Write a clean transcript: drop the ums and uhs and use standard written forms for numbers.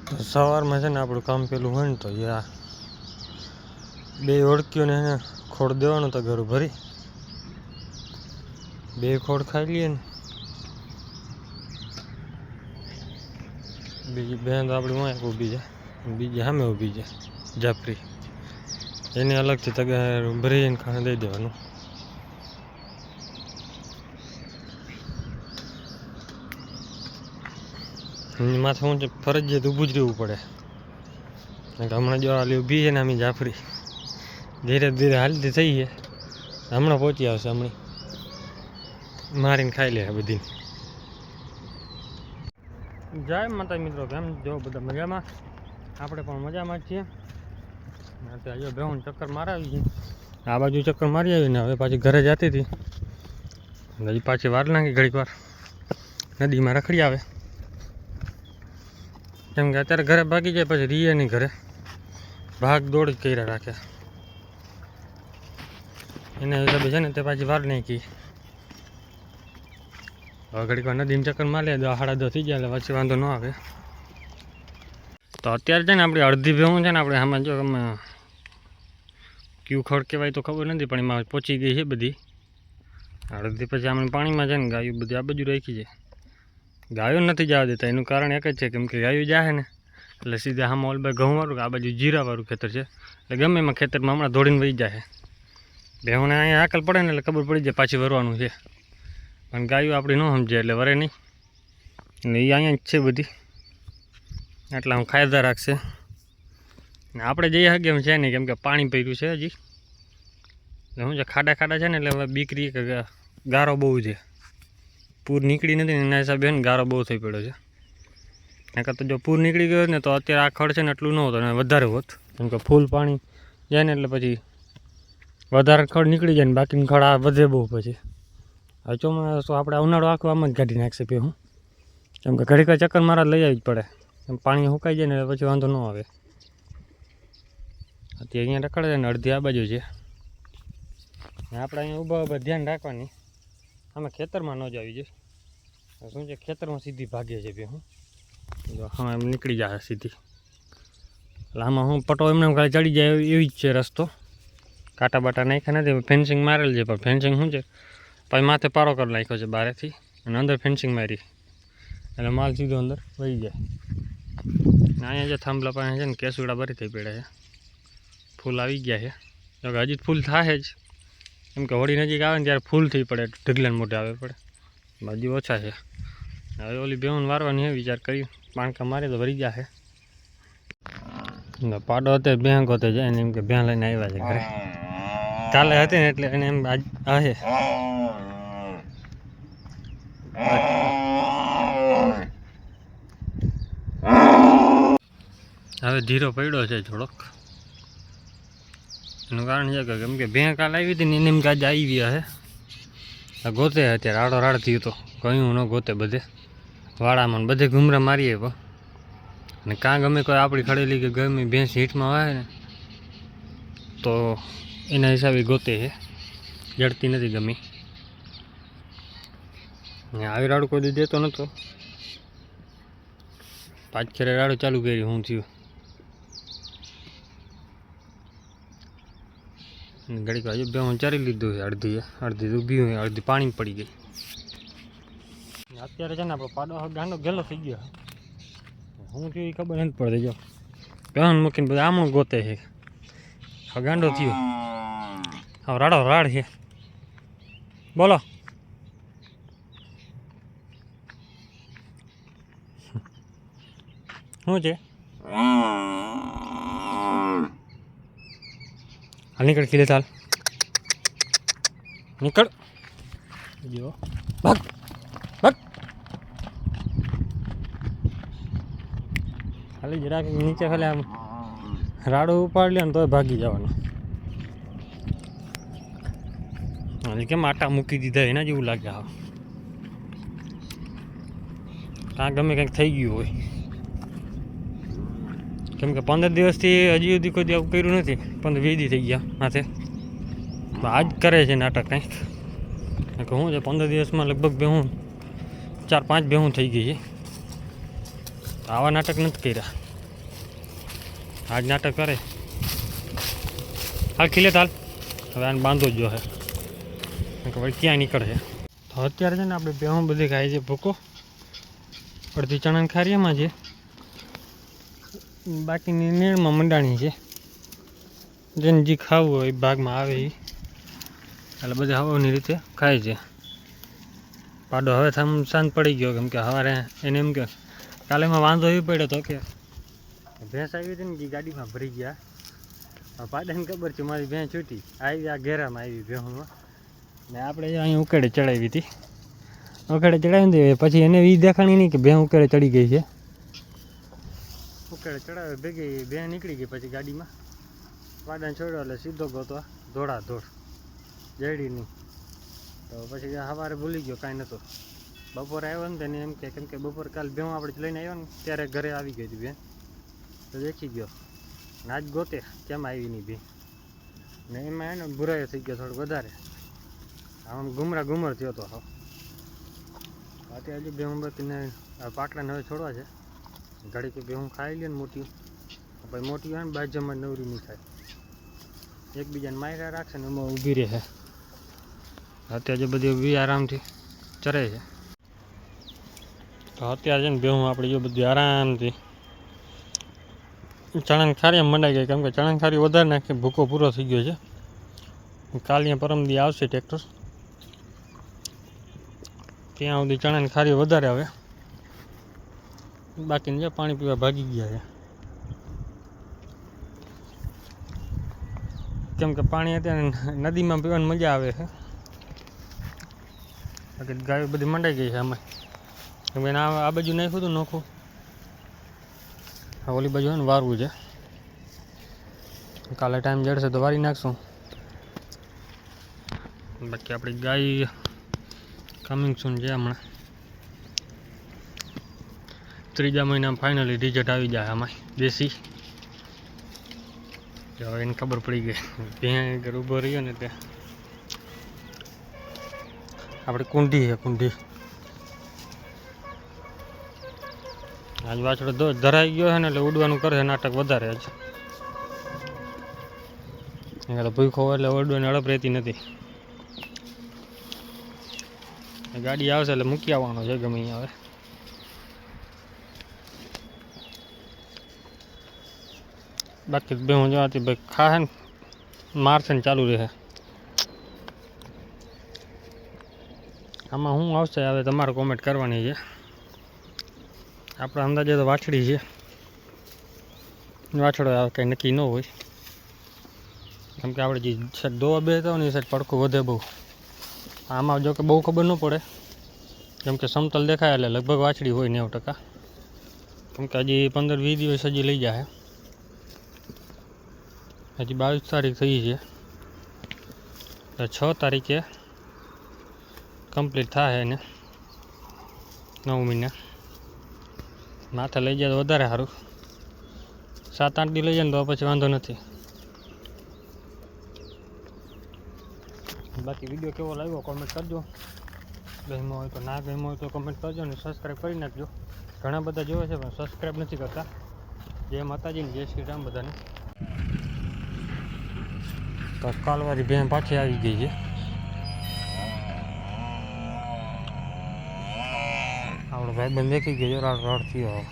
સવારમાં છે ને આપણું કામ પેલું હોય ને તો યા બે ઓળખીઓને એને ખોડ દેવાનો તો ઘરું ભરી બે ખોડ ખાઈ લઈએ ને બીજી બેન તો આપણી વાંક ઊભી જાય બીજી સામે ઊભી જાય જાફરી એને અલગથી તગાર ભરીને ખાને દઈ દેવાનું માથે હું ફરજિયાત ઊભું જ રહેવું પડે હમણાં જો આલી ઊભી છે ને આમ જાફરી ધીરે ધીરે હાલતી થઈ છે હમણાં પહોંચી આવશે હમણાં મારીને ખાઈ લે બધી જય માતા મિત્રો કેમ જો બધા મજામાં આપણે પણ મજામાં જ છીએ અત્યારે બેહું ચક્કર મારાવી છે આ બાજુ ચક્કર મારી આવીને હવે પાછી ઘરે જતી હતી હજી પાછી વાર લાગી ઘડીક વાર નદીમાં રખડી આવે કેમ કે અત્યારે ઘરે ભાગી જાય પછી રીએ નહીં ઘરે ભાગ દોડ જ કર્યા રાખે એના હિસાબે છે ને તે પાછી વાર નહીં કી હવે ઘડીક વાર નદીમાં ચક્કર મારી લે 10:30 થઈ જાય એટલે પછી વાંધો ન આવે તો અત્યારે છે ને આપણી અડધી ભેહું છે ને આપણે આમાં જો ક્યુ ખડ કહેવાય તો ખબર નથી પણ એમાં પહોંચી ગઈ છે બધી અડધી પછી આમને પાણીમાં છે ને ગાયું બધી આ બાજુ રાખી છે ગાયો નથી જવા દેતા એનું કારણ એક જ છે કેમ કે ગાયું જાય ને એટલે સીધા આમાં ઓલ બાજુ ઘઉંવાળું આ બાજુ જીરાવાળું ખેતર છે એટલે ગમે એમાં ખેતરમાં હમણાં દોડીને વહી જાય ભેહુંને અહીંયા આકલ પડે ને એટલે ખબર પડી જાય પાછી વરવાનું છે પણ ગાયું આપણી ન સમજે એટલે વરે નહીં અને એ અહીંયા જ છે બધી એટલે હું ખાયદા રાખશે ને આપણે જઈ શકીએ એમ છે નહીં કેમ કે પાણી પડ્યું છે હજી એટલે શું છે ખાડા ખાડા છે ને એટલે હવે બીકરી કે ગારો બહુ છે પૂર નીકળી નથી ને એના હિસાબે ને ગારો બહુ થઈ પડ્યો છે નકર તો જો પૂર નીકળી ગયો ને તો અત્યારે આ ખડ છે ને એટલું ન હોત અને વધારે હોત કેમ કે ફૂલ પાણી જાય ને એટલે પછી વધારે ખડ નીકળી જાય ને બાકીનું ખડ આ વધે બહુ પછી હવે ચોમાસું આપણે ઉનાળો આખો આમ જ કાઢી નાખશે હું કેમ કે ઘડીક ચક્કર મારા લઈ આવી જ પડે એમ પાણી સુકાઈ જાય ને પછી વાંધો ન આવે અત્યારે અહીંયા રખડે ને અડધી આ બાજુ છે આપણે અહીંયા ઊભા ધ્યાન રાખવાની આમાં ખેતરમાં ન જ આવી જાય શું છે ખેતરમાં સીધી ભાગે છે બે હું હા એમ નીકળી જાય સીધી એટલે આમાં હું પટો એમને ખાલી ચડી જાય એવી જ છે રસ્તો કાંટા બાટા નાખ્યા નથી ફેન્સિંગ મારેલ છે પણ ફેન્સિંગ શું છે પછી માથે પારો કરી નાખ્યો છે બહારેથી અને અંદર ફેન્સિંગ મારી એટલે માલ સીધો અંદર વહી જાય ને અહીંયા જે થાંભલા પાસે છે ને કેસુડા ભરી થઈ પડ્યા છે ફૂલ આવી ગયા છે જો કે હજી ફૂલ થાય જ કેમ કે હોળી નજીક આવે ને ત્યારે ફૂલ થઈ પડે ઢગલાને મોઢે આવે પડે બાજુ ઓછા છે હવે ઓલી બેહું વારવાની છે વિચાર કરી પાણકા મારે તો ભરી જશે પાડો અત્યારે બેહ ગોતે જાય ને એમ કે બેહ લઈને આવ્યા છે ઘરે કાલે હતી ને એટલે એને એમ આજ આવે હવે ધીરો પડ્યો છે થોડોક એનું કારણ છે કે કેમ કે ભેં કાલ આવી હતી ને એને એમ કાજ આવી ગયા છે ગોતે અત્યારે આડો રાડ થયું તો કયું ન ગોતે બધે વાડામાં બધે ઘૂમરા મારીએ પણ અને કાં ગમે કોઈ આપણી ખડેલી કે ગમે ભેંસ હીટમાં આવે ને તો એના હિસાબે ગોતે છે જડતી નથી ગમી આવી રાડું કોઈ દેતો નહોતો પાંચ ખેરે રાડું ચાલુ કરી હું થયું ઘડીક હજુ બે હું ચારી લીધું છે અડધી ઊભી હોય અડધી પાણી પડી ગઈ અત્યારે છે ને આપણો પાડો ગાંડો ગેલો થઈ ગયો હું થયું એ ખબર નથી પડતી જો પહેન મૂકીને બધા આમ ગોતે છે ગાંડો થયો હા રાડો રાડ છે બોલો શું છે હાલ નીકળ ખીલે ચાલ નીકળ જો ભાગ ભાગ ખાલી જરાક નીચે ખાલી આમ રાડો ઉપાડ લે ને તોય ભાગી જવાનું અને કેમ આટા મૂકી દીધા એના જેવું લાગે હા કાં ગમે કંઈક થઈ ગયું હોય કેમ કે 15 દિવસથી હજી સુધી કોઈ આવું કર્યું નથી 15-20 દી થઈ ગયા માથે આજ કરે છે નાટક કંઈક શું છે 15 દિવસમાં લગભગ બેહું 4-5 બેહું થઈ ગઈ છે આવા નાટક નથી કર્યા આજ નાટક કરે હાલ ખીલે તાલ હવે આને બાંધો જ જો હે વળી ક્યાં નીકળે તો અત્યારે છે ને આપણે બેહું બધી ખાઈ છે ભૂકો અડધી ચણાની ખારીયામાં છે બાકીની નીણમાં મંડાણી છે જેને જે ખાવું હોય એ ભાગમાં આવે એ એટલે બધા હવાની રીતે ખાય છે પાડો હવે શાંત પડી ગયો કેમ કે સવારે એને એમ કે કાલે એમાં વાંધો એ પડ્યો હતો કે ભેંસ આવી હતી ને એ ગાડીમાં ભરી ગયા પાડાને ખબર છે મારી ભેંસ છૂટી આવી આ ઘેરામાં આવી ભેહુંમાં ને આપણે અહીંયા ઉકેડે ચડાવી હતી ઉકેડે ચડાવી દે પછી એને એ દેખાણી નહીં કે ભેં ઉકેડે ચડી ગઈ છે ઉકેડે ચડાવે ભેગી ભેં નીકળી ગઈ પછી ગાડીમાં પાડાને છોડ્યો એટલે સીધો ગોતો ધોળા ધોળ જડી નહીં તો પછી સવારે ભૂલી ગયો કાંઈ નહોતો બપોરે આવ્યો ને તેને એમ કે કેમ કે બપોરે કાલે ભેં આપણે લઈને આવ્યો ને ત્યારે ઘરે આવી ગઈ હતી ભેં તો દેખી ગયો ને આજ ગોતે કેમ આવી નહીં ભેં ને એમાં એને બુરાયો થઈ ગયો થોડું વધારે આમ ઘુમર થયો હતો હા અત્યારે હજુ ભેહું બાકીને પાટલાને હવે છોડવા છે ઘડી કે ભેહું ખાઈ લે ને મોટી પછી મોટી હોય ને બાજુમાં નવરી નહીં થાય એકબીજાને માર્યા રાખશે ને એમાં ઊભી રહે અત્યારે જે બધી ઊભી આરામથી ચરે છે તો અત્યારે છે ને ભેહું આપણી જો બધી આરામથી ચણાની ખારી મંડાઈ ગઈ કેમ કે ચણાની ખારી વધારે નાખી ભૂકો પૂરો થઈ ગયો છે કાલે પરમદી આવશે ટ્રેક્ટર ત્યાં સુધી ચણાની ખારી વધારે આવે બાકીને જે પાણી પીવા ભાગી ગયા છે કેમ કે પાણી અત્યારે નદીમાં પીવાની મજા આવે છે બાકી ગાયો બધી મંડાઈ ગઈ છે આમાં કેમ કે આ બાજુ નાખ્યું હતું નોખું ઓલી બાજુ ને વારવું છે કાલે ટાઈમ જડશે તો વારી નાખશું બાકી આપણી ગાય કમિંગ સૂન છે હમણાં ત્રીજા મહિનામાં ફાઇનલી રિઝલ્ટ આવી જાય આમાં દેશી હવે એને ખબર પડી ગઈ ત્યાં ઘર ઊભો રહ્યો ને ત્યાં આપણે કુંડી છે કુંડી આજ વાછડો ધરાઈ ગયો છે ને એટલે ઉડવાનું કરે છે નાટક વધારે જ એટલે ભૂખો એટલે ઉડવાની અડપ રહેતી નથી ગાડી આવશે એટલે મૂકી આવવાનો છે ગમે અહીંયા આવે બાકી બે હું જવાથી ભાઈ ખાશે ને મારશે ને ચાલુ રહે આમાં શું આવશે હવે તમારે કોમેન્ટ કરવાની છે આપણે અંદાજે તો વાછડી છે વાછડો આવે કંઈ નક્કી ન હોય કેમ કે આપણે જે સાઈડ દોવા બે તો ને એ સાઈડ પડખું વધે બહુ આમાં જો કે બહુ ખબર ન પડે કેમ કે સમતલ દેખાય એટલે લગભગ વાછડી હોય 90%. કેમ કે હજી 15-20 દિવસ હજી લઈ જાય હજી 22 તારીખ થઈ છે તો 6 તારીખે કમ્પ્લીટ થાય એને 9 મહિના માથે લઈ જાય તો વધારે સારું 7-8 દી લઈ જાય ને તો પછી વાંધો નથી બાકી વિડીયો કેવો લાગ્યો કોમેન્ટ કરજો ગમ્યો હોય તો ના ગમ્યો હોય તો કમેન્ટ કરજો અને સબસ્ક્રાઈબ કરી નાખજો ઘણા બધા જોવે છે પણ સબસ્ક્રાઈબ નથી કરતા જય માતાજીને જય શ્રી રામ બધાને તો કાલવારી બેન પાછી આવી ગઈ છે આપણો ભાઈબંધ દેખી ગયો રાડ થયો